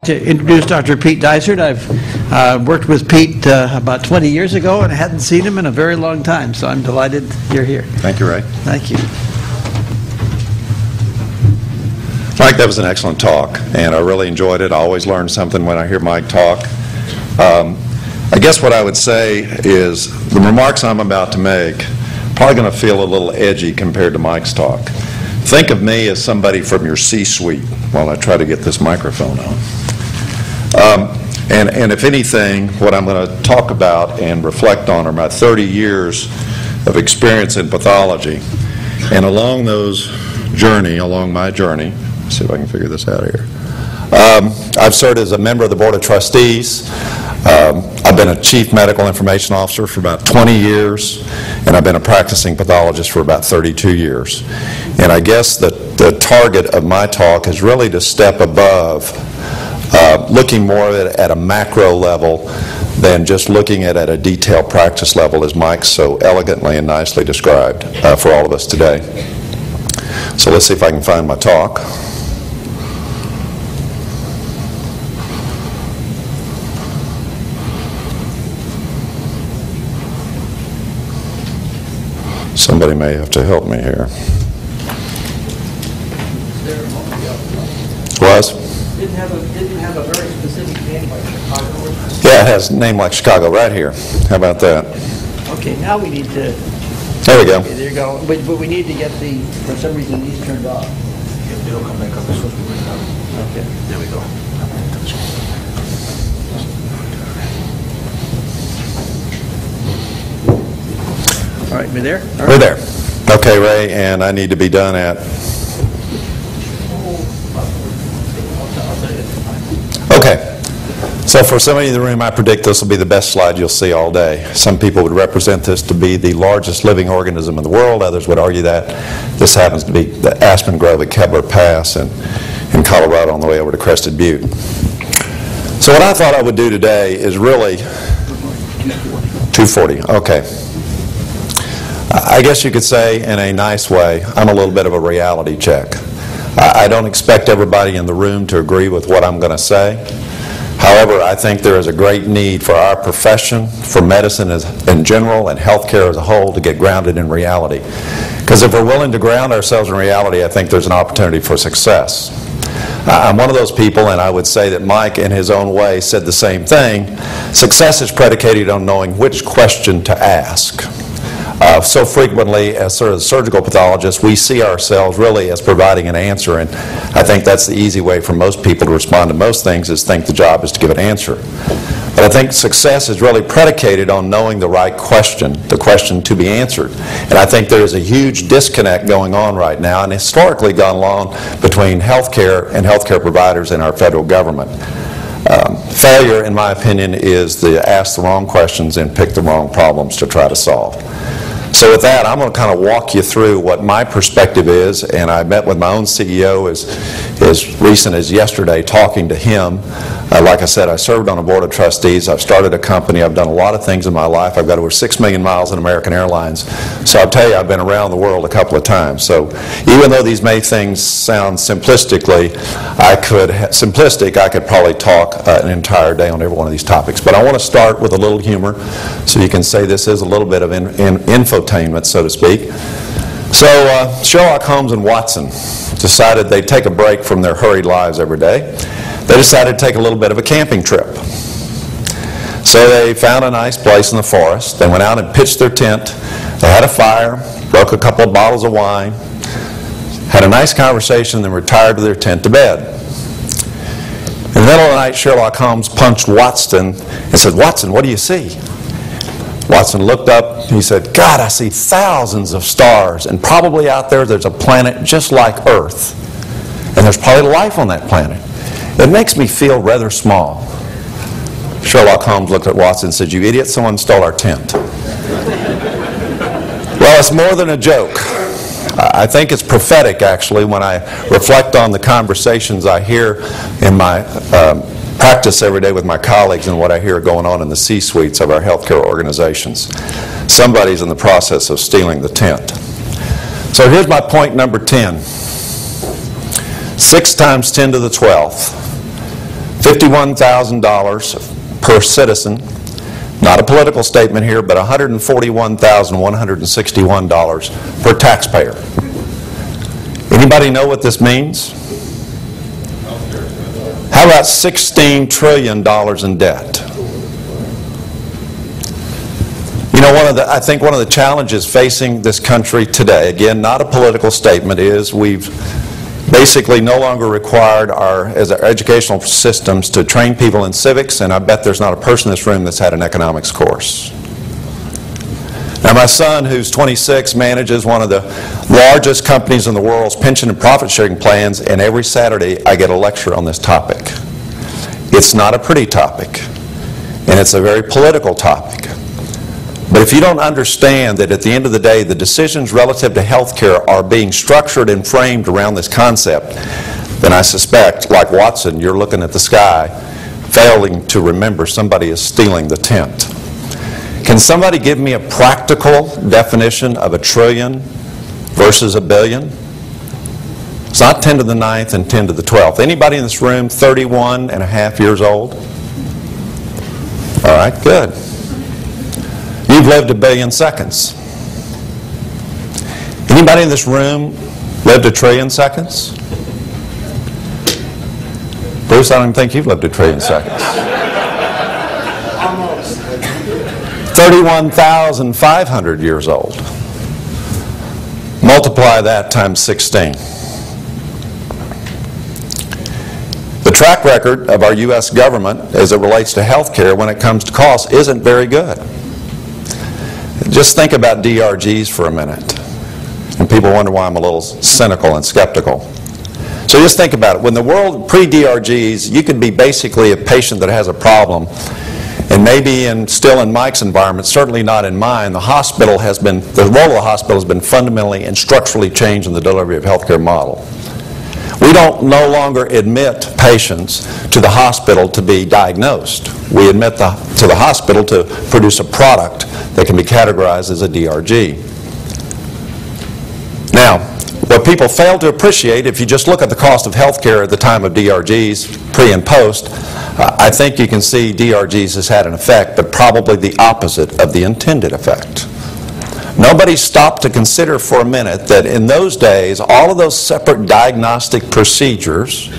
To introduce Dr. Pete Dysert. I've worked with Pete about 20 years ago and I hadn't seen him in a very long time, so I'm delighted you're here. Thank you, Ray. Thank you. Mike, that was an excellent talk, and I really enjoyed it. I always learn something when I hear Mike talk. I guess what I would say is the remarks I'm about to make probably going to feel a little edgy compared to Mike's talk. Think of me as somebody from your C-suite while I try to get this microphone on. And if anything, what I'm going to talk about and reflect on are my 30 years of experience in pathology. And along my journey, let's see if I can figure this out here. I've served as a member of the Board of Trustees. I've been a Chief Medical Information Officer for about 20 years, and I've been a practicing pathologist for about 32 years. And I guess that the target of my talk is really to step above looking more at a macro level than just looking at a detailed practice level, as Mike so elegantly and nicely described for all of us today. So let's see if I can find my talk. Somebody may have to help me here. Didn't have a very specific name like Chicago. Yeah, it has a name like Chicago right here. How about that? Okay, now we need to. There we go. Okay, there you go. But we need to get for some reason, these turned off. It'll come back up as soon as we bring it up. Okay. There we go. All right, we're there? All right. We're there. Okay, Ray, and I need to be done at... Okay. So for somebody in the room, I predict this will be the best slide you'll see all day. Some people would represent this to be the largest living organism in the world. Others would argue that this happens to be the Aspen Grove at Kebler Pass in Colorado on the way over to Crested Butte. So what I thought I would do today is really... 240. Okay. I guess you could say, in a nice way, I'm a little bit of a reality check. I don't expect everybody in the room to agree with what I'm going to say. However, I think there is a great need for our profession, for medicine in general, and healthcare as a whole to get grounded in reality. Because if we're willing to ground ourselves in reality, I think there's an opportunity for success. I'm one of those people, and I would say that Mike, in his own way, said the same thing. Success is predicated on knowing which question to ask. So frequently, as sort of surgical pathologists, we see ourselves really as providing an answer, and I think that's the easy way for most people to respond to most things, is think the job is to give an answer. But I think success is really predicated on knowing the right question, the question to be answered. And I think there is a huge disconnect going on right now, and historically gone along between healthcare and healthcare providers in our federal government. Failure, in my opinion, is to ask the wrong questions and pick the wrong problems to try to solve. So with that, I'm going to kind of walk you through what my perspective is, and I met with my own CEO as recent as yesterday talking to him. Like I said, I served on a board of trustees. I've started a company. I've done a lot of things in my life. I've got over 6 million miles in American Airlines. So I'll tell you, I've been around the world a couple of times. So even though these may things sound simplistic, I could probably talk an entire day on every one of these topics. But I want to start with a little humor, so you can say this is a little bit of infotainment, so to speak. So Sherlock Holmes and Watson decided they'd take a break from their hurried lives every day. They decided to take a little bit of a camping trip. So they found a nice place in the forest. They went out and pitched their tent. They had a fire, broke a couple of bottles of wine, had a nice conversation, then retired to their tent to bed. In the middle of the night, Sherlock Holmes punched Watson and said, "Watson, what do you see?" Watson looked up, he said, "God, I see thousands of stars, and probably out there's a planet just like Earth. And there's probably life on that planet. It makes me feel rather small." Sherlock Holmes looked at Watson and said, "You idiot, someone stole our tent." Well, it's more than a joke. I think it's prophetic, actually, when I reflect on the conversations I hear in my practice every day with my colleagues and what I hear going on in the C-suites of our healthcare organizations. Somebody's in the process of stealing the tent. So here's my point number 10. 6 times 10 to the 12th. $51,000 per citizen. Not a political statement here, but $141,161 per taxpayer. Anybody know what this means? How about $16 trillion in debt? You know, I think one of the challenges facing this country today, again, not a political statement, is we've basically no longer required our educational systems to train people in civics, and I bet there's not a person in this room that's had an economics course. Now, my son, who's 26, manages one of the largest companies in the world's pension and profit-sharing plans, and every Saturday I get a lecture on this topic. It's not a pretty topic, and it's a very political topic. But if you don't understand that at the end of the day, the decisions relative to health care are being structured and framed around this concept, then I suspect, like Watson, you're looking at the sky, failing to remember somebody is stealing the tent. Can somebody give me a practical definition of a trillion versus a billion? It's not 10 to the 9th and 10 to the 12th. Anybody in this room 31 and a half years old? All right, good. You've lived a billion seconds. Anybody in this room lived a trillion seconds? Bruce, I don't even think you've lived a trillion seconds. 31,500 years old. Multiply that times 16. The track record of our U.S. government as it relates to health care when it comes to costs isn't very good. Just think about DRGs for a minute. And people wonder why I'm a little cynical and skeptical. So just think about it. When the world, pre-DRGs, you could be basically a patient that has a problem, and maybe still in Mike's environment, certainly not in mine, the role of the hospital has been fundamentally and structurally changed in the delivery of healthcare model. We don't no longer admit patients to the hospital to be diagnosed. We admit to the hospital to produce a product that can be categorized as a DRG. Now, what people fail to appreciate, if you just look at the cost of health care at the time of DRGs, pre and post, I think you can see DRGs has had an effect, but probably the opposite of the intended effect. Nobody stopped to consider for a minute that in those days, all of those separate diagnostic procedures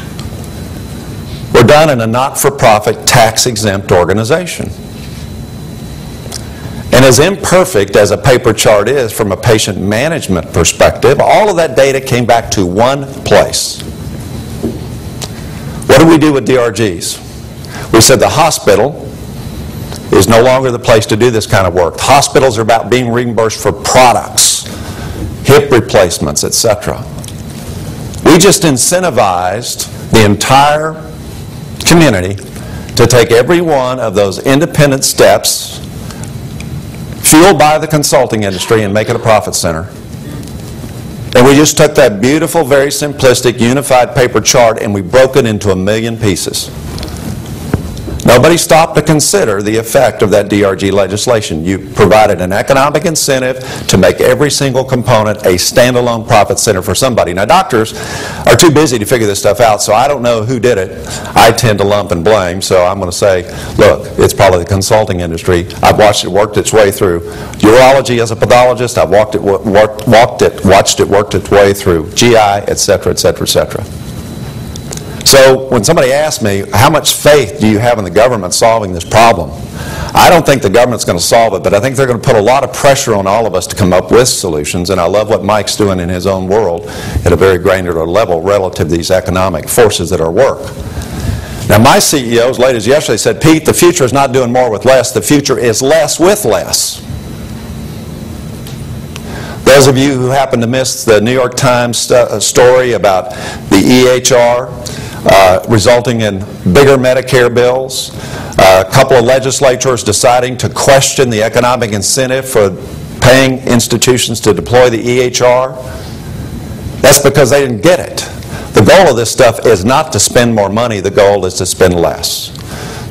were done in a not-for-profit, tax-exempt organization. And as imperfect as a paper chart is from a patient management perspective, all of that data came back to one place. What do we do with DRGs? We said the hospital is no longer the place to do this kind of work. Hospitals are about being reimbursed for products, hip replacements, etc. We just incentivized the entire community to take every one of those independent steps fueled by the consulting industry and make it a profit center. And we just took that beautiful, very simplistic, unified paper chart and we broke it into a million pieces. Nobody stopped to consider the effect of that DRG legislation. You provided an economic incentive to make every single component a standalone profit center for somebody. Now, doctors are too busy to figure this stuff out, so I don't know who did it. I tend to lump and blame, so I'm going to say, look, it's probably the consulting industry. I've watched it work its way through urology as a pathologist. I've watched it work its way through GI, et cetera, et cetera, et cetera. So when somebody asks me, how much faith do you have in the government solving this problem? I don't think the government's going to solve it, but I think they're going to put a lot of pressure on all of us to come up with solutions, and I love what Mike's doing in his own world at a very granular level relative to these economic forces that are at work. Now, my CEO, as late as yesterday, said, Pete, the future is not doing more with less. The future is less with less. Those of you who happen to miss the New York Times story about the EHR resulting in bigger Medicare bills, a couple of legislatures deciding to question the economic incentive for paying institutions to deploy the EHR, that's because they didn't get it. The goal of this stuff is not to spend more money, the goal is to spend less.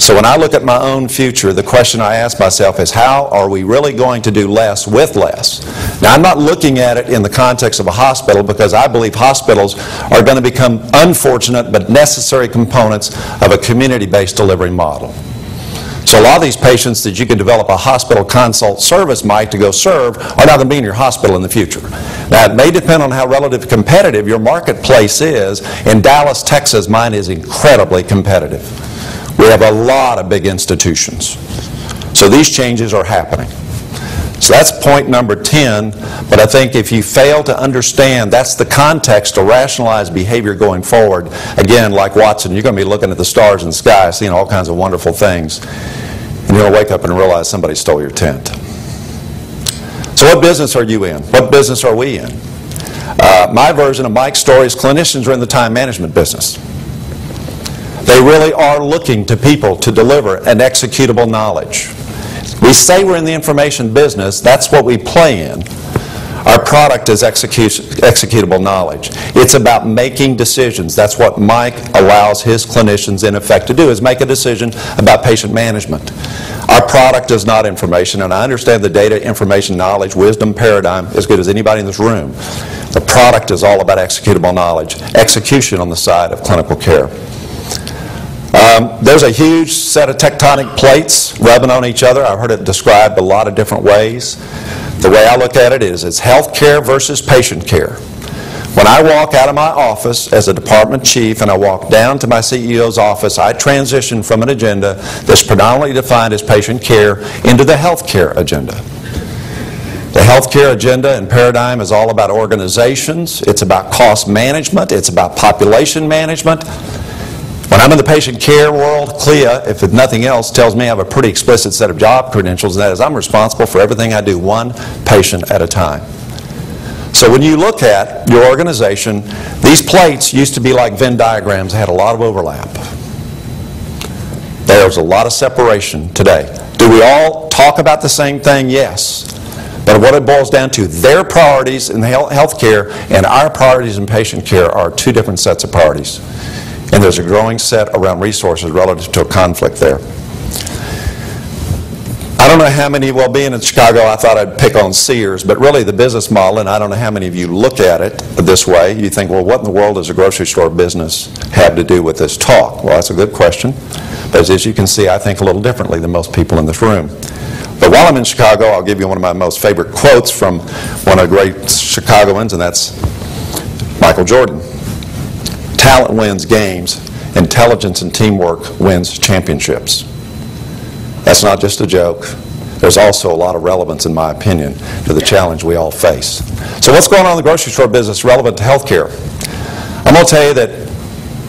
So when I look at my own future, the question I ask myself is, how are we really going to do less with less? Now, I'm not looking at it in the context of a hospital, because I believe hospitals are going to become unfortunate but necessary components of a community-based delivery model. So a lot of these patients that you can develop a hospital consult service, Mike, to go serve are not going to be in your hospital in the future. Now, it may depend on how relatively competitive your marketplace is. In Dallas, Texas, mine is incredibly competitive. We have a lot of big institutions. So these changes are happening. So that's point number 10, but I think if you fail to understand that's the context to rationalize behavior going forward, again, like Watson, you're going to be looking at the stars in the sky, seeing all kinds of wonderful things, and you're going to wake up and realize somebody stole your tent. So what business are you in? What business are we in? My version of Mike's story is clinicians are in the time management business. They really are looking to people to deliver an executable knowledge. We say we're in the information business. That's what we play in. Our product is executable knowledge. It's about making decisions. That's what Mike allows his clinicians, in effect, to do, is make a decision about patient management. Our product is not information, and I understand the data, information, knowledge, wisdom paradigm as good as anybody in this room. The product is all about executable knowledge, execution on the side of clinical care. There's a huge set of tectonic plates rubbing on each other. I've heard it described a lot of different ways. The way I look at it is it's health care versus patient care. When I walk out of my office as a department chief and I walk down to my CEO's office, I transition from an agenda that's predominantly defined as patient care into the health care agenda. The health care agenda and paradigm is all about organizations. It's about cost management. It's about population management. When I'm in the patient care world, CLIA, if nothing else, tells me I have a pretty explicit set of job credentials, and that is I'm responsible for everything I do, one patient at a time. So when you look at your organization, these plates used to be like Venn diagrams. They had a lot of overlap. There's a lot of separation today. Do we all talk about the same thing? Yes. But what it boils down to, their priorities in health care and our priorities in patient care are two different sets of priorities. And there's a growing set around resources relative to a conflict there. I don't know how many, well, being in Chicago, I thought I'd pick on Sears, but really the business model, and I don't know how many of you look at it this way, you think, well, what in the world does a grocery store business have to do with this talk? Well, that's a good question. But as you can see, I think a little differently than most people in this room. But while I'm in Chicago, I'll give you one of my most favorite quotes from one of the great Chicagoans, and that's Michael Jordan. Talent wins games. Intelligence and teamwork wins championships. That's not just a joke. There's also a lot of relevance, in my opinion, to the challenge we all face. So what's going on in the grocery store business relevant to healthcare? I'm going to tell you that,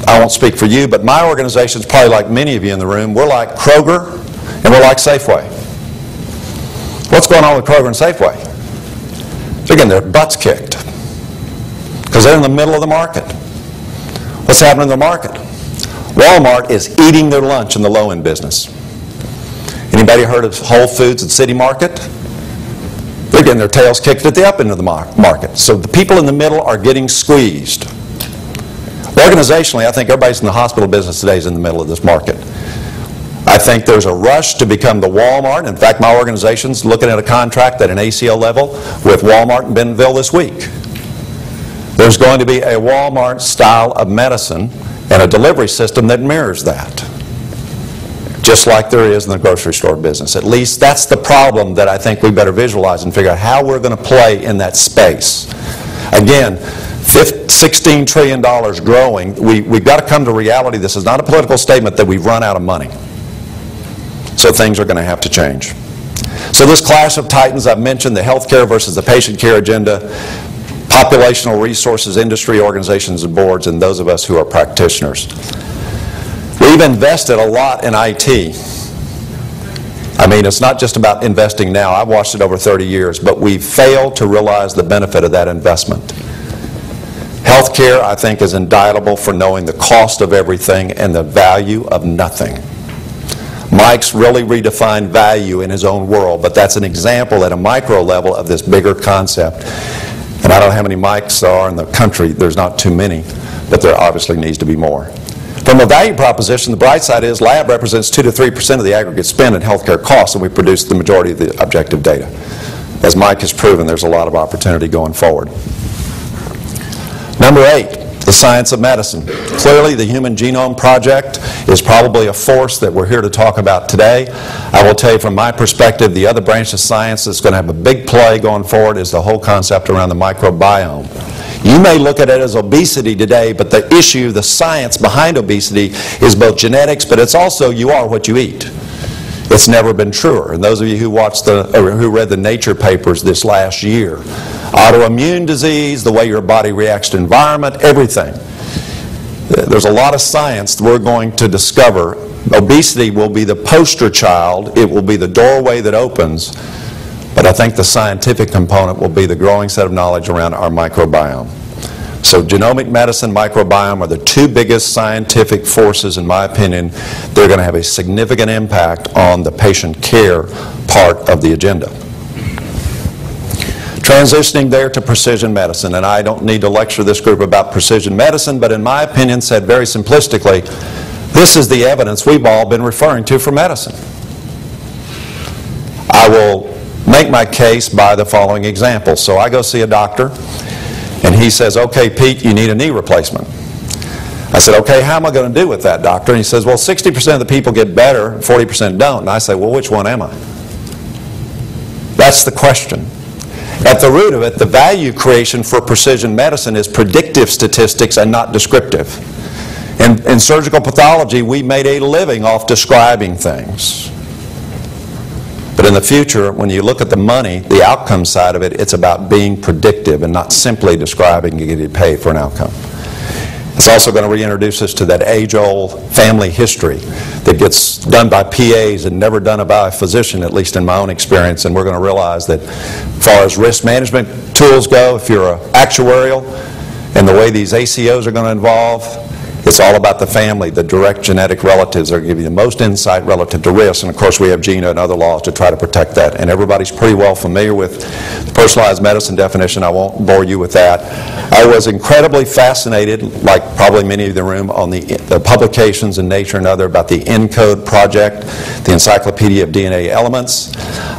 I won't speak for you, but my organization is probably like many of you in the room. We're like Kroger and we're like Safeway. What's going on with Kroger and Safeway? So again, their butts kicked because they're in the middle of the market. What's happening in the market? Walmart is eating their lunch in the low-end business. Anybody heard of Whole Foods and City Market? They're getting their tails kicked at the up end of the market. So the people in the middle are getting squeezed. Organizationally, I think everybody's in the hospital business today is in the middle of this market. I think there's a rush to become the Walmart. In fact, my organization's looking at a contract at an ACO level with Walmart in Bentonville this week. There's going to be a Walmart style of medicine and a delivery system that mirrors that, just like there is in the grocery store business. At least that's the problem that I think we better visualize and figure out how we're going to play in that space. Again, $16 trillion growing. We've got to come to reality. This is not a political statement that we've run out of money. So things are going to have to change. So this clash of titans I've mentioned, the healthcare versus the patient care agenda, populational resources, industry organizations and boards, and those of us who are practitioners. We've invested a lot in IT. I mean, it's not just about investing now. I've watched it over 30 years, but we've failed to realize the benefit of that investment. Healthcare, I think, is indictable for knowing the cost of everything and the value of nothing. Mike's really redefined value in his own world, but that's an example at a micro level of this bigger concept. And I don't know how many Mikes there are in the country. There's not too many, but there obviously needs to be more. From a value proposition, the bright side is lab represents 2 to 3% of the aggregate spend in healthcare costs, and we produce the majority of the objective data. As Mike has proven, there's a lot of opportunity going forward. Number 8, the science of medicine. Clearly, the Human Genome Project is probably a force that we're here to talk about today. I will tell you from my perspective, the other branch of science that's going to have a big play going forward is the whole concept around the microbiome. You may look at it as obesity today, but the issue, the science behind obesity is both genetics, but it's also you are what you eat. It's never been truer. And those of you who watched who read the Nature papers this last year, autoimmune disease, the way your body reacts to environment, everything. There's a lot of science that we're going to discover. Obesity will be the poster child. It will be the doorway that opens. But I think the scientific component will be the growing set of knowledge around our microbiome. So genomic medicine, microbiome are the 2 biggest scientific forces, in my opinion. They're going to have a significant impact on the patient care part of the agenda. Transitioning there to precision medicine, and I don't need to lecture this group about precision medicine, but in my opinion, said very simplistically, this is the evidence we've all been referring to for medicine. I will make my case by the following example. So I go see a doctor, and he says, okay, Pete, you need a knee replacement. I said, okay, how am I going to do with that, doctor? And he says, well, 60% of the people get better, 40% don't. And I say, well, which one am I? That's the question. At the root of it, the value creation for precision medicine is predictive statistics and not descriptive. In surgical pathology, we made a living off describing things. But in the future, when you look at the money, the outcome side of it, it's about being predictive and not simply describing and getting paid for an outcome. It's also going to reintroduce us to that age-old family history that gets done by PAs and never done by a physician, at least in my own experience. And we're going to realize that as far as risk management tools go, if you're actuarial and the way these ACOs are going to evolve, it's all about the family, the direct genetic relatives that are giving you the most insight relative to risk. And of course we have GINA and other laws to try to protect that. And everybody's pretty well familiar with the personalized medicine definition. I won't bore you with that. I was incredibly fascinated, like probably many of the room, on the publications in Nature and other about the ENCODE project, the Encyclopedia of DNA Elements.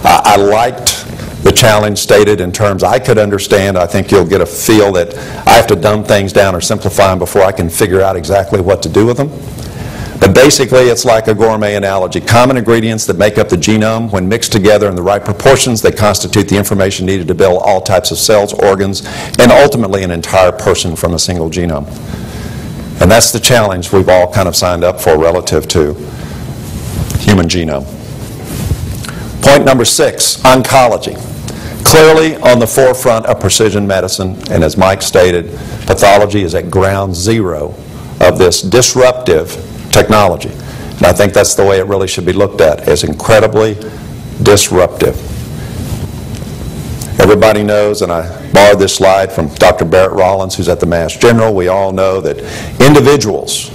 I liked the challenge stated in terms I could understand. I think you'll get a feel that I have to dumb things down or simplify them before I can figure out exactly what to do with them. But basically, it's like a gourmet analogy. Common ingredients that make up the genome, when mixed together in the right proportions, they constitute the information needed to build all types of cells, organs, and ultimately an entire person from a single genome. And that's the challenge we've all kind of signed up for relative to human genome. Point number 6, oncology. Clearly on the forefront of precision medicine, and as Mike stated, pathology is at ground zero of this disruptive technology. And I think that's the way it really should be looked at, as incredibly disruptive. Everybody knows, and I borrowed this slide from Dr. Barrett Rollins, who's at the Mass General, we all know that individuals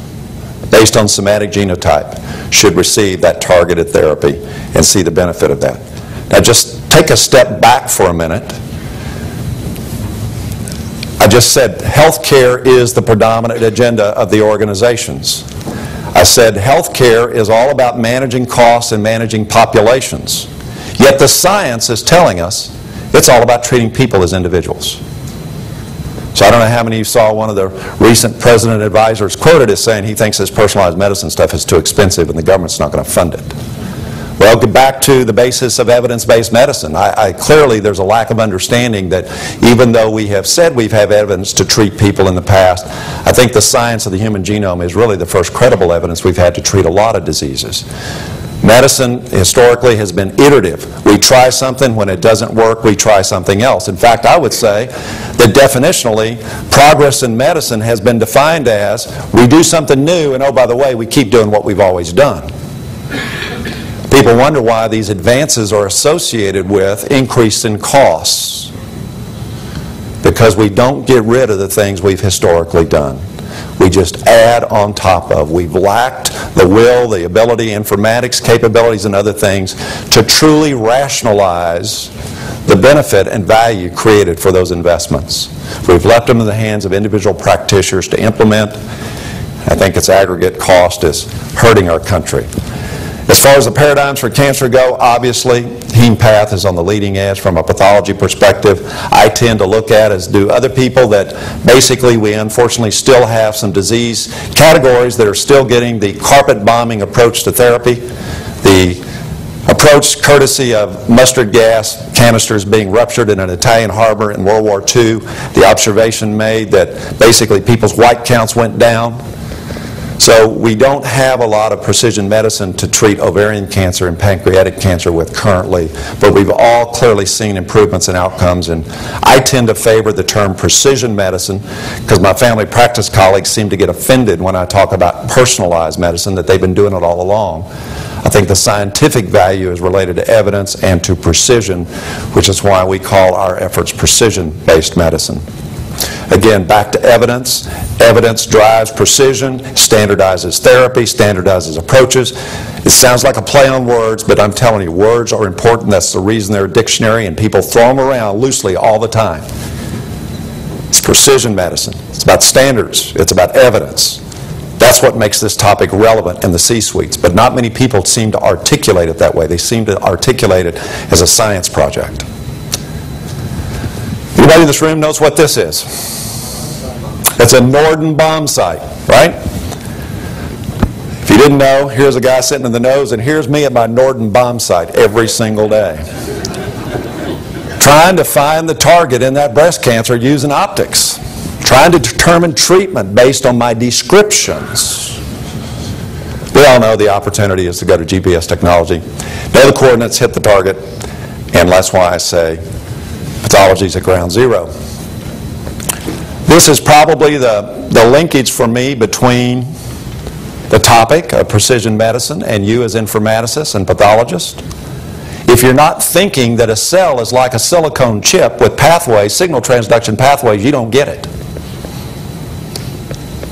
based on somatic genotype should receive that targeted therapy and see the benefit of that. Now just take a step back for a minute. I just said healthcare is the predominant agenda of the organizations. I said healthcare is all about managing costs and managing populations. Yet the science is telling us it's all about treating people as individuals. So I don't know how many of you saw one of the recent president advisors quoted as saying he thinks this personalized medicine stuff is too expensive and the government's not going to fund it. Well, get back to the basis of evidence-based medicine. Clearly there's a lack of understanding that even though we have said we've had evidence to treat people in the past, I think the science of the human genome is really the first credible evidence we've had to treat a lot of diseases. Medicine historically has been iterative. We try something, when it doesn't work, we try something else. In fact, I would say that definitionally, progress in medicine has been defined as we do something new and oh, by the way, we keep doing what we've always done. People wonder why these advances are associated with increase in costs. Because we don't get rid of the things we've historically done. We just add on top of. We've lacked the will, the ability, informatics capabilities, and other things to truly rationalize the benefit and value created for those investments. We've left them in the hands of individual practitioners to implement. I think its aggregate cost is hurting our country. As far as the paradigms for cancer go, obviously, heme path is on the leading edge from a pathology perspective. I tend to look at, as do other people, that basically we unfortunately still have some disease categories that are still getting the carpet bombing approach to therapy. The approach courtesy of mustard gas canisters being ruptured in an Italian harbor in World War II. The observation made that basically people's white counts went down. So we don't have a lot of precision medicine to treat ovarian cancer and pancreatic cancer with currently, but we've all clearly seen improvements in outcomes, and I tend to favor the term precision medicine because my family practice colleagues seem to get offended when I talk about personalized medicine, that they've been doing it all along. I think the scientific value is related to evidence and to precision, which is why we call our efforts precision-based medicine. Again, back to evidence. Evidence drives precision, standardizes therapy, standardizes approaches. It sounds like a play on words, but I'm telling you, words are important. That's the reason they're a dictionary, and people throw them around loosely all the time. It's precision medicine. It's about standards. It's about evidence. That's what makes this topic relevant in the C-suites, but not many people seem to articulate it that way. They seem to articulate it as a science project. Anybody in this room knows what this is? It's a Norden bomb sight, right? If you didn't know, here's a guy sitting in the nose, and here's me at my Norden bomb site every single day, trying to find the target in that breast cancer using optics, trying to determine treatment based on my descriptions. We all know the opportunity is to go to GPS technology, know the coordinates, hit the target, and that's why I say pathology is at ground zero. This is probably the linkage for me between the topic of precision medicine and you as informaticists and pathologists. If you're not thinking that a cell is like a silicone chip with pathways, signal transduction pathways, you don't get it.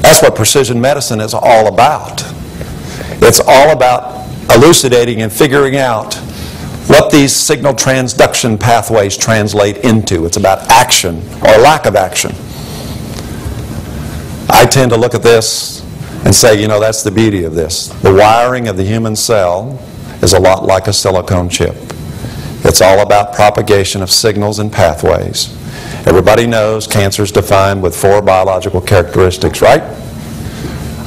That's what precision medicine is all about. It's all about elucidating and figuring out what these signal transduction pathways translate into. It's about action or lack of action. I tend to look at this and say, you know, that's the beauty of this. The wiring of the human cell is a lot like a silicone chip. It's all about propagation of signals and pathways. Everybody knows cancer is defined with 4 biological characteristics, right?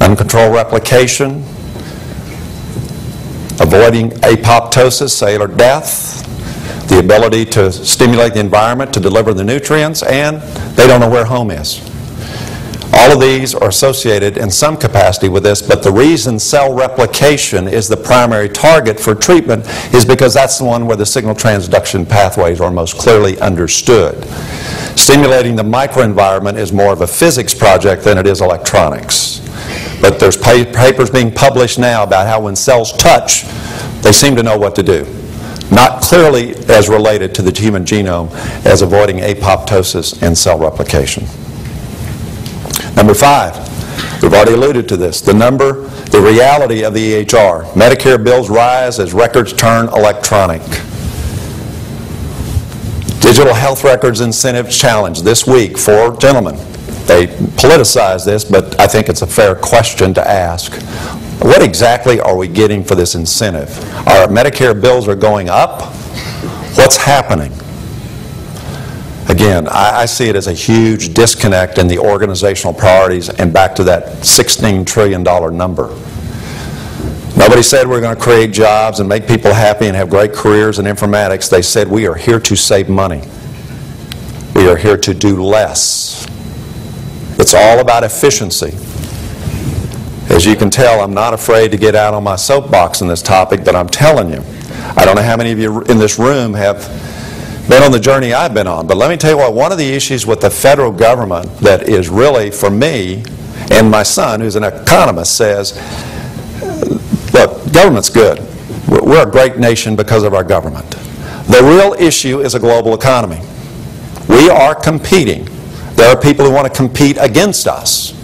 Uncontrolled replication, avoiding apoptosis, cellular death, the ability to stimulate the environment to deliver the nutrients, and they don't know where home is. All of these are associated in some capacity with this, but the reason cell replication is the primary target for treatment is because that's the one where the signal transduction pathways are most clearly understood. Stimulating the microenvironment is more of a physics project than it is electronics. But there's papers being published now about how when cells touch, they seem to know what to do. Not clearly as related to the human genome as avoiding apoptosis and cell replication. Number 5, we've already alluded to this, the reality of the EHR. Medicare bills rise as records turn electronic. Digital health records incentive challenge this week, 4 gentlemen. They politicize this, but I think it's a fair question to ask. What exactly are we getting for this incentive? Our Medicare bills are going up? What's happening? Again, I see it as a huge disconnect in the organizational priorities and back to that $16 trillion number. Nobody said we're going to create jobs and make people happy and have great careers in informatics. They said we are here to save money. We are here to do less. It's all about efficiency. As you can tell, I'm not afraid to get out on my soapbox on this topic, but I'm telling you, I don't know how many of you in this room have been on the journey I've been on, but let me tell you what, one of the issues with the federal government that is really, for me, and my son, who's an economist, says, look, government's good. We're a great nation because of our government. The real issue is a global economy. We are competing. There are people who want to compete against us.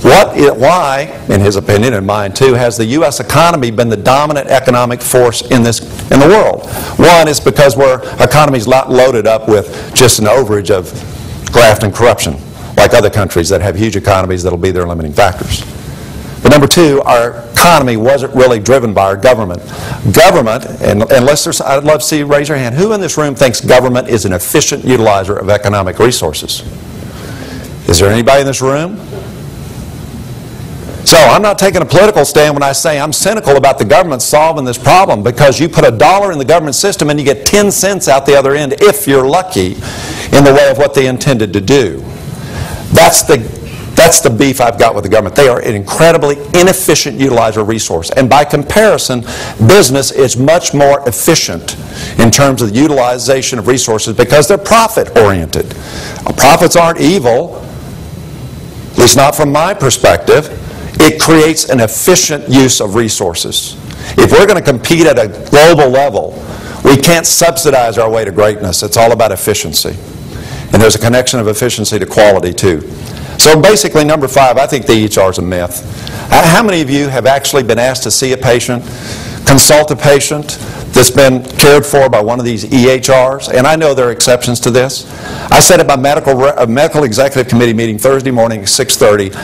Why, in his opinion and mine too, has the U.S. economy been the dominant economic force in the world? One is because our economy's not loaded up with just an overage of graft and corruption, like other countries that have huge economies that'll be their limiting factors. But number two, our economy wasn't really driven by our government. Government, and unless there's, I'd love to see you raise your hand, who in this room thinks government is an efficient utilizer of economic resources? Is there anybody in this room? So I'm not taking a political stand when I say I'm cynical about the government solving this problem, because you put $1 in the government system and you get 10 cents out the other end, if you're lucky, in the way of what they intended to do. That's the beef I've got with the government. They are an incredibly inefficient utilizer of resource. And by comparison, business is much more efficient in terms of the utilization of resources because they're profit-oriented. Profits aren't evil, at least not from my perspective. It creates an efficient use of resources. If we're going to compete at a global level, we can't subsidize our way to greatness. It's all about efficiency. And there's a connection of efficiency to quality, too. So basically, number 5, I think the EHR is a myth. How many of you have actually been asked to see a patient, consult a patient that's been cared for by one of these EHRs? And I know there are exceptions to this. I said at my medical executive committee meeting Thursday morning at 6:30,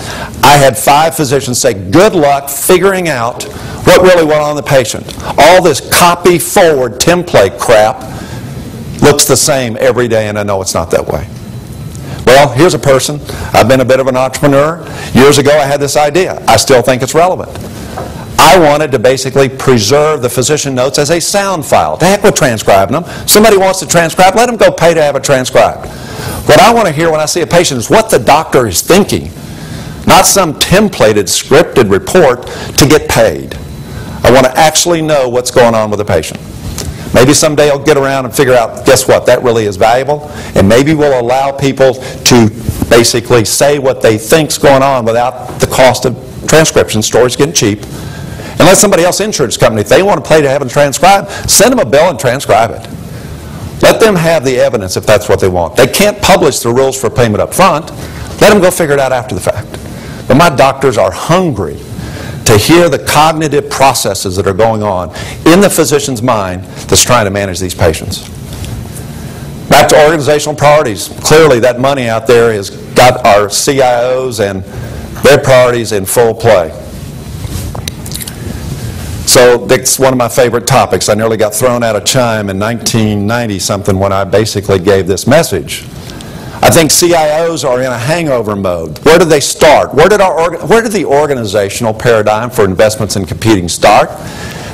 I had 5 physicians say, good luck figuring out what really went on in the patient. All this copy-forward template crap looks the same every day, and I know it's not that way. Well, here's a person. I've been a bit of an entrepreneur. Years ago, I had this idea. I still think it's relevant. I wanted to basically preserve the physician notes as a sound file. To heck with transcribing them. Somebody wants to transcribe, let them go pay to have it transcribed. What I want to hear when I see a patient is what the doctor is thinking, not some templated, scripted report to get paid. I want to actually know what's going on with the patient. Maybe someday I'll get around and figure out, guess what, that really is valuable, and maybe we'll allow people to basically say what they think's going on without the cost of transcription. Storage getting cheap. And let somebody else, insurance company, if they want to pay to have it transcribed, send them a bill and transcribe it. Let them have the evidence if that's what they want. They can't publish the rules for payment up front. Let them go figure it out after the fact. But my doctors are hungry to hear the cognitive processes that are going on in the physician's mind that's trying to manage these patients. Back to organizational priorities. Clearly that money out there has got our CIOs and their priorities in full play. So that's one of my favorite topics. I nearly got thrown out of Chime in 1990-something when I basically gave this message. I think CIOs are in a hangover mode. Where did they start? Where did the organizational paradigm for investments in computing start?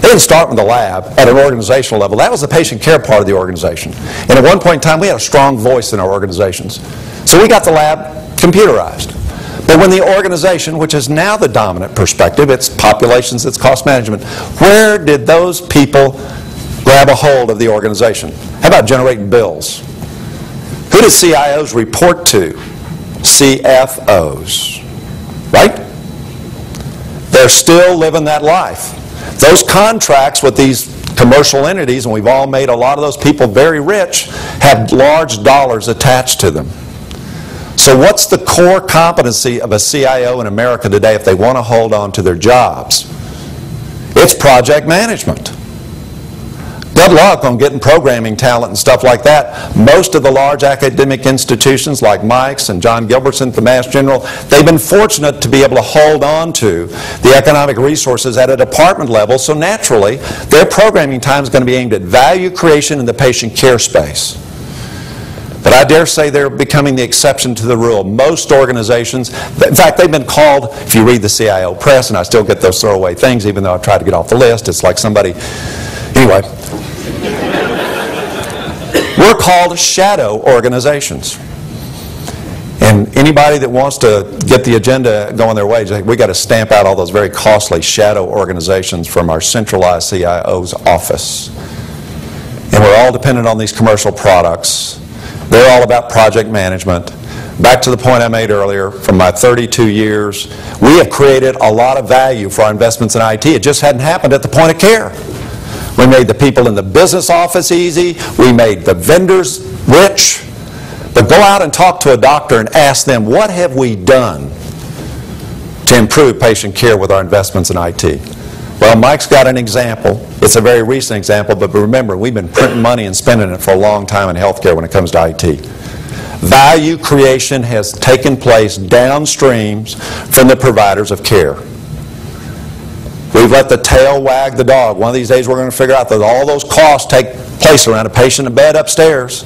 They didn't start with the lab at an organizational level. That was the patient care part of the organization. And at one point in time, we had a strong voice in our organizations. So we got the lab computerized. But when the organization, which is now the dominant perspective, it's populations, it's cost management, where did those people grab a hold of the organization? How about generating bills? Who do CIOs report to? CFOs, right? They're still living that life. Those contracts with these commercial entities, and we've all made a lot of those people very rich, have large dollars attached to them. So what's the core competency of a CIO in America today if they want to hold on to their jobs? It's project management. Good luck on getting programming talent and stuff like that. Most of the large academic institutions like Mike's and John Gilbertson at the Mass General, they've been fortunate to be able to hold on to the economic resources at a department level, so naturally their programming time is going to be aimed at value creation in the patient care space. But I dare say they're becoming the exception to the rule. Most organizations, in fact, they've been called, if you read the CIO press, and I still get those throwaway things even though I've tried to get off the list, it's like somebody, anyway. We're called shadow organizations. And anybody that wants to get the agenda going their way, we've got to stamp out all those very costly shadow organizations from our centralized CIO's office. And we're all dependent on these commercial products. They're all about project management. Back to the point I made earlier, from my 32 years, we have created a lot of value for our investments in IT. It just hadn't happened at the point of care. We made the people in the business office easy. We made the vendors rich. But go out and talk to a doctor and ask them, what have we done to improve patient care with our investments in IT? Well, Mike's got an example. It's a very recent example, but remember, we've been printing money and spending it for a long time in healthcare when it comes to IT. Value creation has taken place downstream from the providers of care. let the tail wag the dog. One of these days we're going to figure out that all those costs take place around a patient in bed upstairs.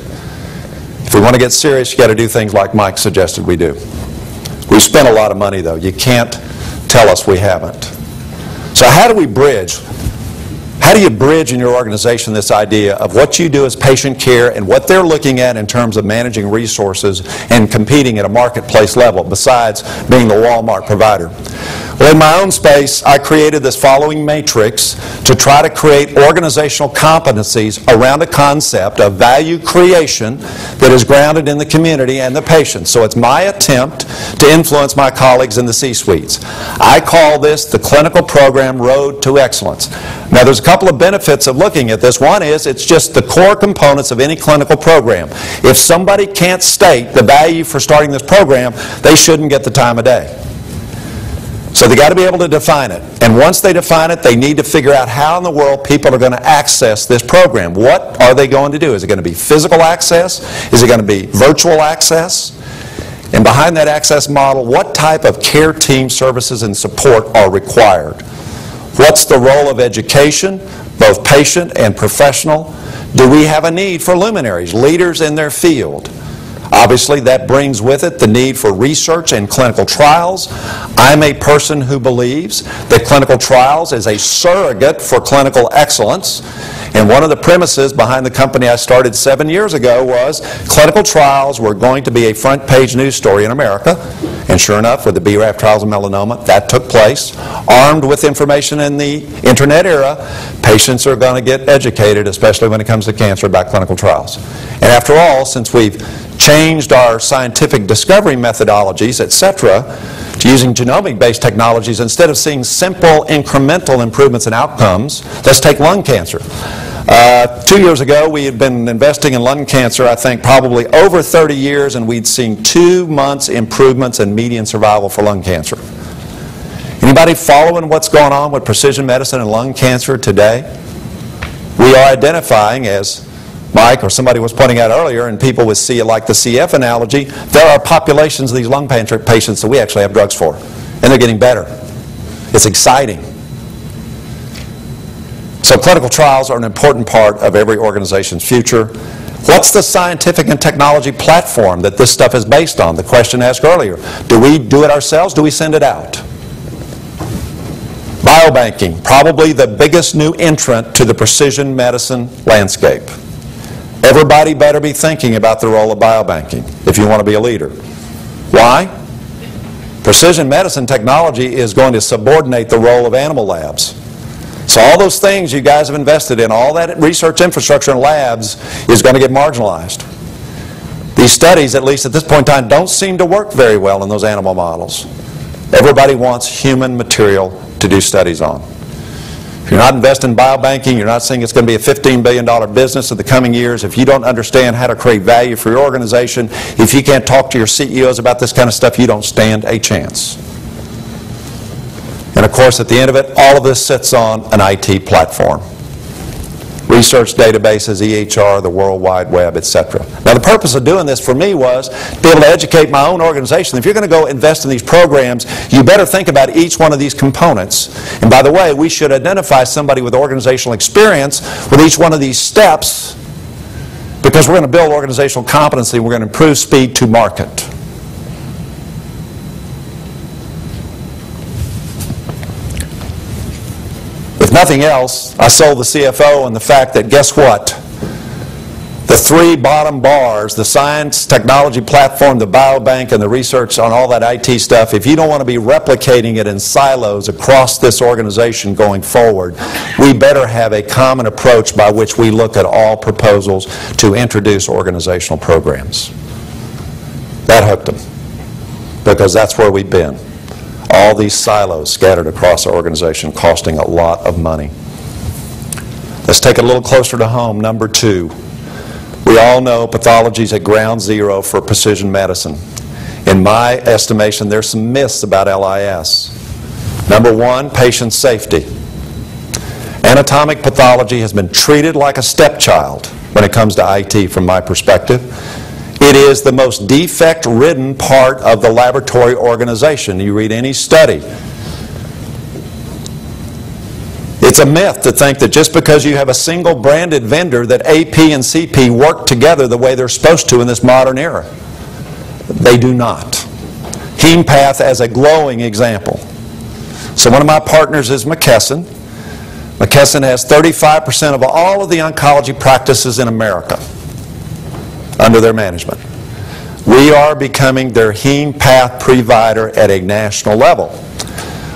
If we want to get serious, you got to do things like Mike suggested we do. We spent a lot of money, though. You can't tell us we haven't. So how do we bridge? How do you bridge in your organization this idea of what you do as patient care and what they're looking at in terms of managing resources and competing at a marketplace level besides being the Walmart provider? Well, in my own space, I created this following matrix to try to create organizational competencies around a concept of value creation that is grounded in the community and the patient. So it's my attempt to influence my colleagues in the C-suites. I call this the clinical program road to excellence. Now, there's a couple of benefits of looking at this. One is it's just the core components of any clinical program. If somebody can't state the value for starting this program, they shouldn't get the time of day. So they got to be able to define it. And once they define it, they need to figure out how in the world people are going to access this program. What are they going to do? Is it going to be physical access? Is it going to be virtual access? And behind that access model, what type of care team services and support are required? What's the role of education, both patient and professional? Do we have a need for luminaries, leaders in their field? Obviously, that brings with it the need for research and clinical trials. I'm a person who believes that clinical trials is a surrogate for clinical excellence. And one of the premises behind the company I started 7 years ago was clinical trials were going to be a front page news story in America. And sure enough, with the BRAF trials of melanoma, that took place. Armed with information in the internet era, patients are going to get educated, especially when it comes to cancer, about clinical trials. And after all, since we've changed our scientific discovery methodologies, etc., to using genomic-based technologies, instead of seeing simple incremental improvements in outcomes, let's take lung cancer. 2 years ago, we had been investing in lung cancer, I think, probably over 30 years, and we'd seen 2 months improvements in median survival for lung cancer. Anybody following what's going on with precision medicine and lung cancer today? We are identifying, as Mike or somebody was pointing out earlier, and people would see it like the CF analogy, there are populations of these lung cancer patients that we actually have drugs for, and they're getting better. It's exciting. So clinical trials are an important part of every organization's future. What's the scientific and technology platform that this stuff is based on? The question asked earlier. Do we do it ourselves? Do we send it out? Biobanking, probably the biggest new entrant to the precision medicine landscape. Everybody better be thinking about the role of biobanking if you want to be a leader. Why? Precision medicine technology is going to subordinate the role of animal labs. So all those things you guys have invested in, all that research infrastructure and labs is going to get marginalized. These studies, at least at this point in time, don't seem to work very well in those animal models. Everybody wants human material to do studies on. If you're not investing in biobanking, you're not saying it's going to be a $15 billion business in the coming years. If you don't understand how to create value for your organization, if you can't talk to your CEOs about this kind of stuff, you don't stand a chance. And of course, at the end of it, all of this sits on an IT platform. Research databases, EHR, the World Wide Web, etc. Now, the purpose of doing this for me was to be able to educate my own organization. If you're going to go invest in these programs, you better think about each one of these components. And by the way, we should identify somebody with organizational experience with each one of these steps, because we're going to build organizational competency and we're going to improve speed to market. If nothing else, I sold the CFO on the fact that, guess what? The 3 bottom bars, the science, technology platform, the biobank, and the research on all that IT stuff, if you don't want to be replicating it in silos across this organization going forward, we better have a common approach by which we look at all proposals to introduce organizational programs. That hooked them, because that's where we've been. All these silos scattered across our organization, costing a lot of money. Let's take it a little closer to home. Number 2, we all know pathology is at ground zero for precision medicine. In my estimation, there's some myths about LIS. Number 1, patient safety. Anatomic pathology has been treated like a stepchild when it comes to IT from my perspective. It is the most defect-ridden part of the laboratory organization. You read any study. It's a myth to think that just because you have a single branded vendor that AP and CP work together the way they're supposed to in this modern era. They do not. HemePath as a glowing example. So one of my partners is McKesson. McKesson has 35% of all of the oncology practices in America under their management. We are becoming their HemePath provider at a national level.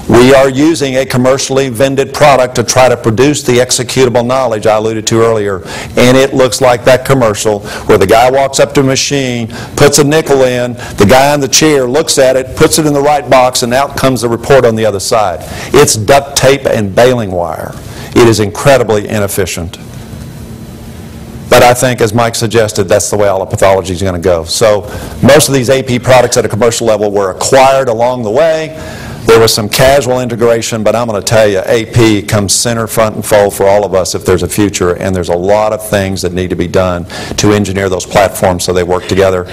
We are using a commercially vended product to try to produce the executable knowledge I alluded to earlier, and it looks like that commercial where the guy walks up to a machine, puts a nickel in, the guy in the chair looks at it, puts it in the right box, and out comes the report on the other side. It's duct tape and baling wire. It is incredibly inefficient. But I think, as Mike suggested, that's the way all of pathology is going to go. So most of these AP products at a commercial level were acquired along the way. There was some casual integration, but I'm going to tell you, AP comes center, front, and fold for all of us if there's a future, and there's a lot of things that need to be done to engineer those platforms so they work together.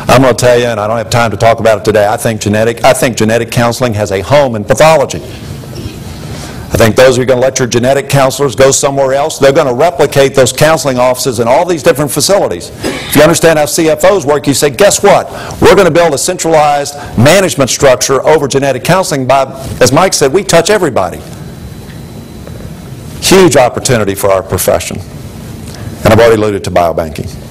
I'm going to tell you, and I don't have time to talk about it today, I think genetic counseling has a home in pathology. I think those who are going to let your genetic counselors go somewhere else, they're going to replicate those counseling offices in all these different facilities. If you understand how CFOs work, you say, guess what? We're going to build a centralized management structure over genetic counseling by, as Mike said, we touch everybody. Huge opportunity for our profession. And I've already alluded to biobanking.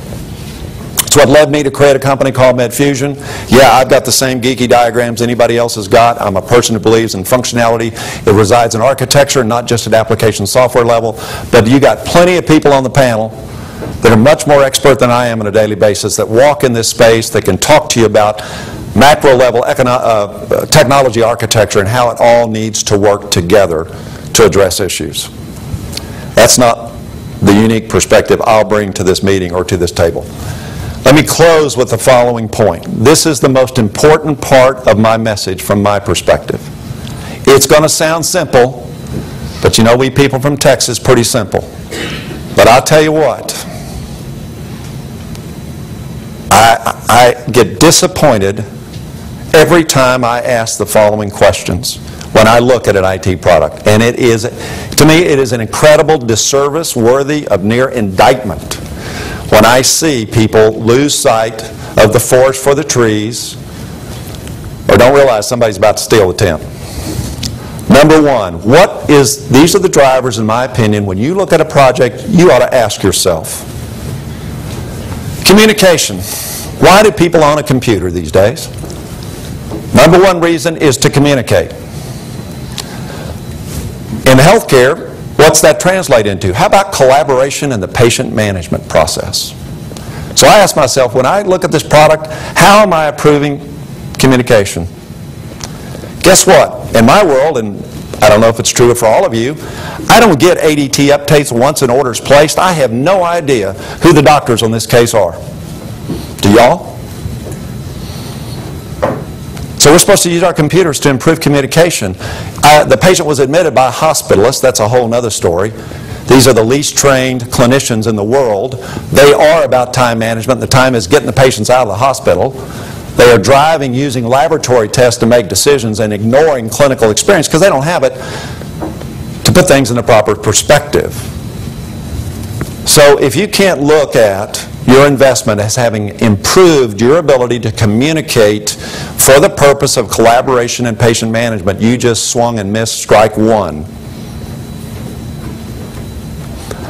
It's what led me to create a company called MedFusion. Yeah, I've got the same geeky diagrams anybody else has got. I'm a person who believes in functionality. It resides in architecture, not just at application software level. But you got plenty of people on the panel that are much more expert than I am on a daily basis that walk in this space, that can talk to you about macro level technology architecture and how it all needs to work together to address issues. That's not the unique perspective I'll bring to this meeting or to this table. Let me close with the following point. This is the most important part of my message from my perspective. It's going to sound simple, but you know we people from Texas, pretty simple. But I'll tell you what, I get disappointed every time I ask the following questions when I look at an IT product. And it is, to me, it is an incredible disservice worthy of near indictment when I see people lose sight of the forest for the trees or don't realize somebody's about to steal the tent. Number one, these are the drivers, in my opinion, when you look at a project, you ought to ask yourself. Communication. Why do people own a computer these days? Number one reason is to communicate. In healthcare, what's that translate into? How about collaboration in the patient management process? So I ask myself, when I look at this product, how am I improving communication? Guess what? In my world, and I don't know if it's true for all of you, I don't get ADT updates once an order's placed. I have no idea who the doctors on this case are. Do y'all? So we're supposed to use our computers to improve communication. The patient was admitted by a hospitalist. That's a whole other story. These are the least trained clinicians in the world. They are about time management. The time is getting the patients out of the hospital. They are driving using laboratory tests to make decisions and ignoring clinical experience because they don't have it to put things in the proper perspective. So if you can't look at your investment as having improved your ability to communicate for the purpose of collaboration and patient management, you just swung and missed strike one.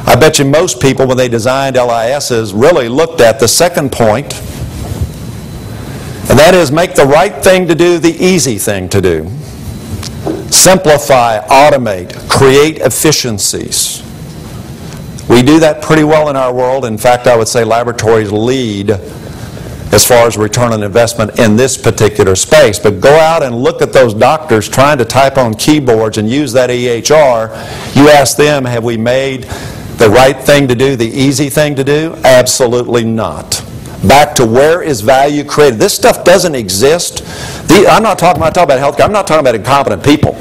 I bet you most people, when they designed LISs, really looked at the second point, and that is make the right thing to do the easy thing to do. Simplify, automate, create efficiencies. We do that pretty well in our world. In fact, I would say laboratories lead as far as return on investment in this particular space. But go out and look at those doctors trying to type on keyboards and use that EHR. You ask them, have we made the right thing to do the easy thing to do? Absolutely not. Back to where is value created? This stuff doesn't exist. I'm not talking about healthcare. I'm not talking about incompetent people.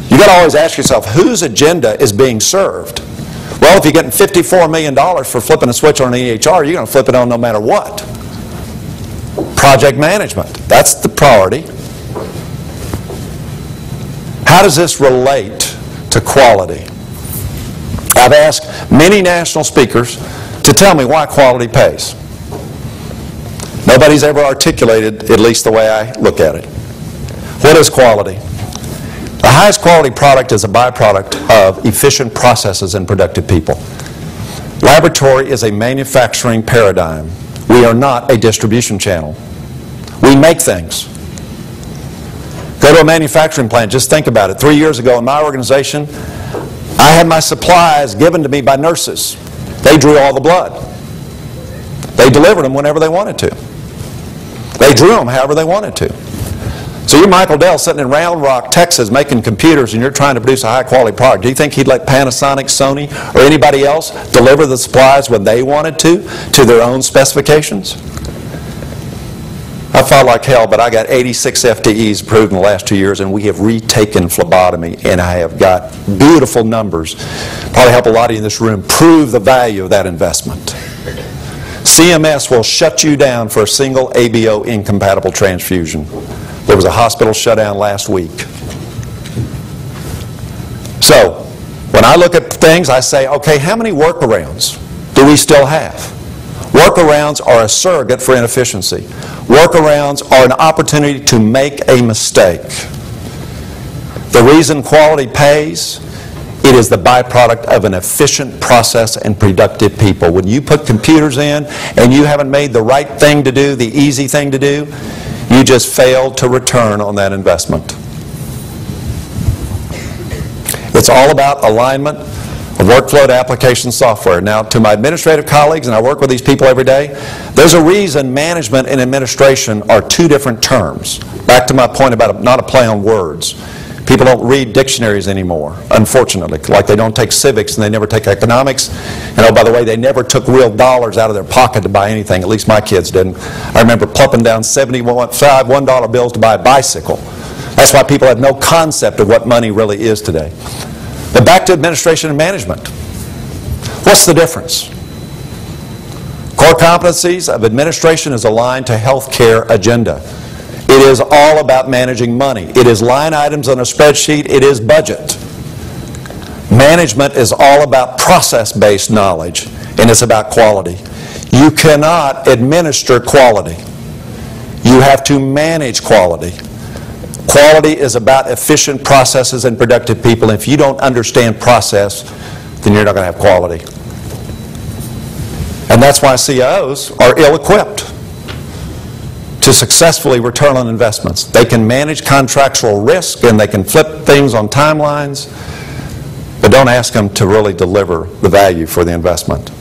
You've got to always ask yourself, whose agenda is being served? Well, if you're getting $54 million for flipping a switch on an EHR, you're going to flip it on no matter what. Project management. That's the priority. How does this relate to quality. I've asked many national speakers to tell me why quality pays. Nobody's ever articulated, at least the way I look at it. What is quality? The highest quality product is a byproduct of efficient processes and productive people. Laboratory is a manufacturing paradigm. We are not a distribution channel. We make things. Go to a manufacturing plant, just think about it. 3 years ago in my organization, I had my supplies given to me by nurses. They drew all the blood. They delivered them whenever they wanted to. They drew them however they wanted to. So you're Michael Dell sitting in Round Rock, Texas, making computers, and you're trying to produce a high-quality product. Do you think he'd let Panasonic, Sony, or anybody else deliver the supplies when they wanted to their own specifications? I fought like hell, but I got 86 FTEs approved in the last 2 years, and we have retaken phlebotomy, and I have got beautiful numbers. Probably help a lot of you in this room prove the value of that investment. CMS will shut you down for a single ABO incompatible transfusion. There was a hospital shutdown last week. So, when I look at things, I say, okay, how many workarounds do we still have? Workarounds are a surrogate for inefficiency. Workarounds are an opportunity to make a mistake. The reason quality pays, it is the byproduct of an efficient process and productive people. When you put computers in and you haven't made the right thing to do, the easy thing to do, you just failed to return on that investment. It's all about alignment of workflow to application software. Now, to my administrative colleagues, and I work with these people every day, there's a reason management and administration are two different terms. Back to my point about not a play on words. People don't read dictionaries anymore, unfortunately, like they don't take civics and they never take economics. And oh, by the way, they never took real dollars out of their pocket to buy anything. At least my kids didn't. I remember plumping down 75 $1 bills to buy a bicycle. That's why people have no concept of what money really is today. But back to administration and management. What's the difference? Core competencies of administration is aligned to healthcare agenda. It is all about managing money. It is line items on a spreadsheet. It is budget. Management is all about process-based knowledge, and it's about quality. You cannot administer quality. You have to manage quality. Quality is about efficient processes and productive people. If you don't understand process, then you're not going to have quality. And that's why CIOs are ill-equipped to successfully return on investments. They can manage contractual risk and they can flip things on timelines, but don't ask them to really deliver the value for the investment.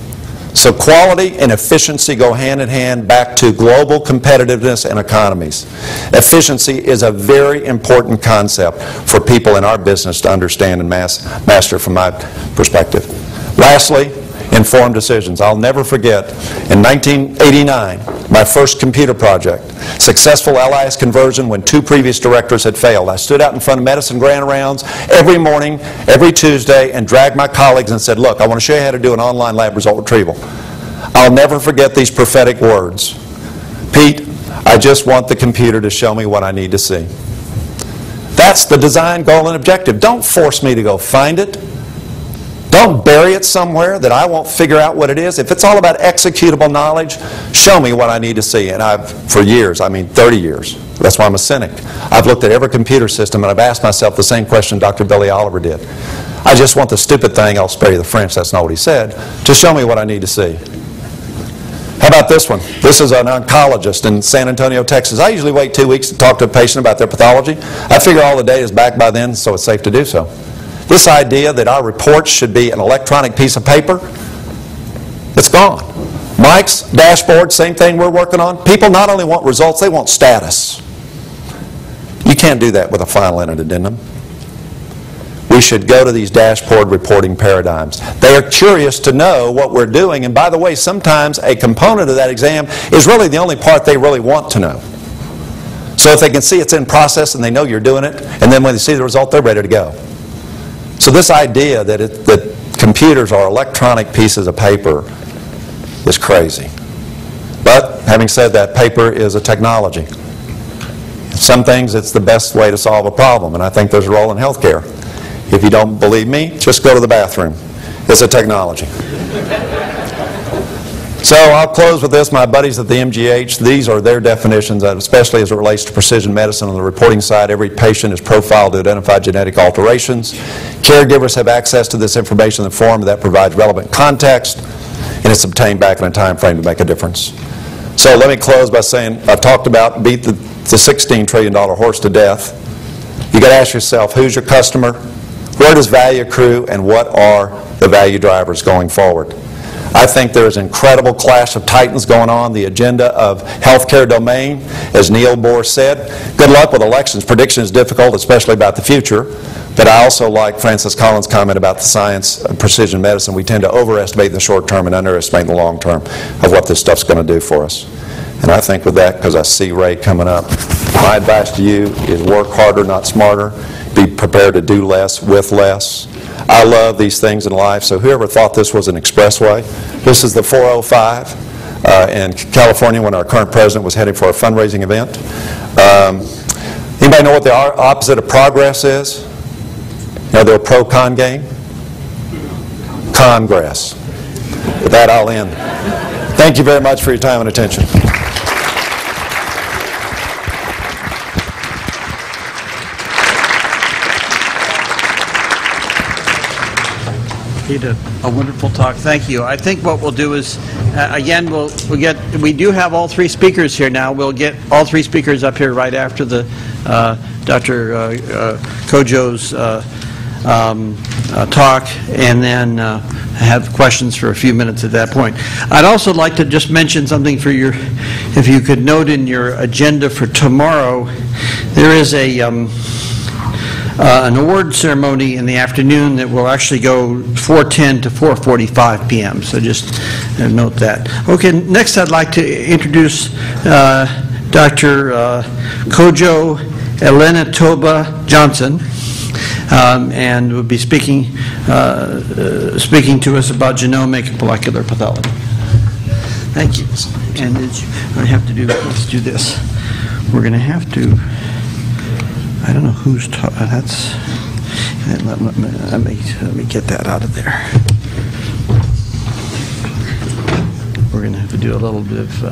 So quality and efficiency go hand in hand back to global competitiveness and economies. Efficiency is a very important concept for people in our business to understand and master from my perspective. Lastly, informed decisions. I'll never forget, in 1989, my first computer project, successful LIS conversion when 2 previous directors had failed. I stood out in front of Medicine Grand Rounds every morning, every Tuesday, and dragged my colleagues and said, look, I want to show you how to do an online lab result retrieval. I'll never forget these prophetic words. Pete, I just want the computer to show me what I need to see. That's the design goal and objective. Don't force me to go find it. Don't bury it somewhere that I won't figure out what it is. If it's all about executable knowledge, show me what I need to see. And I've, for years, I mean 30 years, that's why I'm a cynic, I've looked at every computer system and I've asked myself the same question Dr. Billy Oliver did. I just want the stupid thing, I'll spare you the French, that's not what he said, to show me what I need to see. How about this one? This is an oncologist in San Antonio, Texas. I usually wait 2 weeks to talk to a patient about their pathology. I figure all the data is back by then, so it's safe to do so. This idea that our reports should be an electronic piece of paper, it's gone. Mike's dashboard, same thing we're working on. People not only want results, they want status. You can't do that with a final entered addendum. We should go to these dashboard reporting paradigms. They are curious to know what we're doing, and by the way, sometimes a component of that exam is really the only part they really want to know. So if they can see it's in process and they know you're doing it, and then when they see the result, they're ready to go. So this idea that computers are electronic pieces of paper is crazy. But having said that, paper is a technology. Some things it's the best way to solve a problem, and I think there's a role in healthcare. If you don't believe me, just go to the bathroom. It's a technology. So I'll close with this. My buddies at the MGH, these are their definitions, especially as it relates to precision medicine. On the reporting side, every patient is profiled to identify genetic alterations. Caregivers have access to this information in the form that provides relevant context, and it's obtained back in a time frame to make a difference. So let me close by saying I've talked about beat the $16 trillion horse to death. You've got to ask yourself, who's your customer? Where does value accrue, and what are the value drivers going forward? I think there's an incredible clash of titans going on, the agenda of healthcare domain, as Neil Bohr said. Good luck with elections. Prediction is difficult, especially about the future. But I also like Francis Collins' comment about the science of precision medicine. We tend to overestimate the short term and underestimate the long term of what this stuff's going to do for us. And I think with that, because I see Ray coming up, my advice to you is work harder, not smarter. Be prepared to do less with less. I love these things in life, so whoever thought this was an expressway, this is the 405 in California when our current president was heading for a fundraising event. Anybody know what the opposite of progress is? You know the pro-con game? Congress. With that, I'll end. Thank you very much for your time and attention. He did a wonderful talk. Thank you. I think what we'll do is, again, we do have all three speakers here now. We'll get all three speakers up here right after the Dr. Kojo's talk, and then have questions for a few minutes at that point. I'd also like to just mention something for your, if you could note in your agenda for tomorrow, there is an award ceremony in the afternoon that will actually go 4:10 to 4:45 p.m. So just note that. Okay, next I'd like to introduce Dr. Kojo Elena Toba Johnson, and will be speaking to us about genomic and molecular pathology. Thank you. And I have to do. Let's do this. We're going to have to. I don't know who's that's. Let me get that out of there. We're going to have to do a little bit of.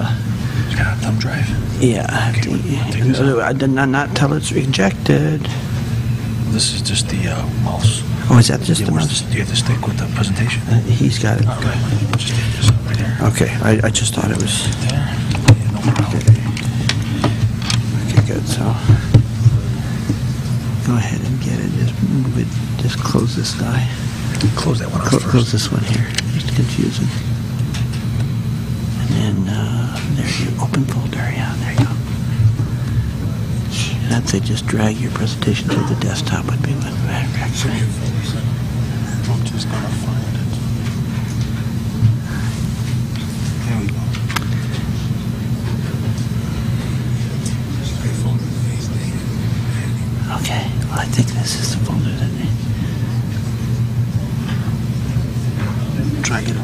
It's got a thumb drive. Yeah, I have to. I did not tell it's rejected. This is just the mouse. Oh, is that just the mouse? Do you have to stick with the presentation? He's got it. Okay. Just take this right there. Okay, I just thought it was. There. Yeah, no problem. Okay, good. So go ahead and get it. Just move it. Just close this guy. Close that one out first. Close this one here. It's confusing. And then there you open folder. Yeah, there you go. And I'd say just drag your presentation to the desktop would be what I'd recommend. I'm just gonna find it. There we go. Okay, well, I think this is the folder that Drag it.